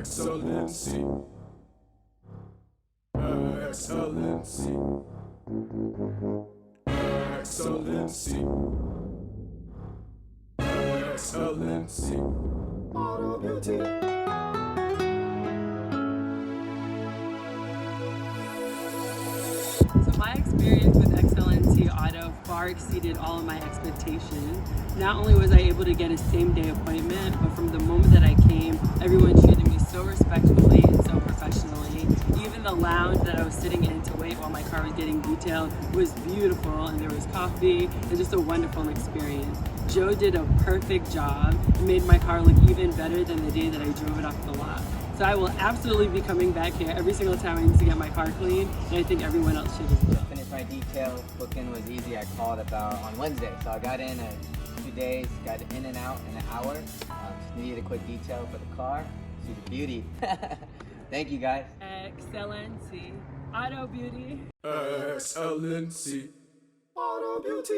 Excellency. Excellency. Excellency. Excellency. Auto Beauty. So my experience with Excellency Auto far exceeded all of my expectations. Not only was I able to get a same-day appointment, but from the moment that I came, everyone treated me so respectfully and so professionally. Even the lounge that I was sitting in to wait while my car was getting detailed was beautiful, and there was coffee and just a wonderful experience. Joe did a perfect job and made my car look even better than the day that I drove it off the lot. So I will absolutely be coming back here every single time I need to get my car cleaned, and I think everyone else should as well. Just finished my detail. Booking was easy. I called about on Wednesday, so I got in 2 days, got in and out in an hour. Just needed a quick detail for the car. See the beauty. Thank you, guys. Excellency Auto Beauty. Excellency. Auto Beauty.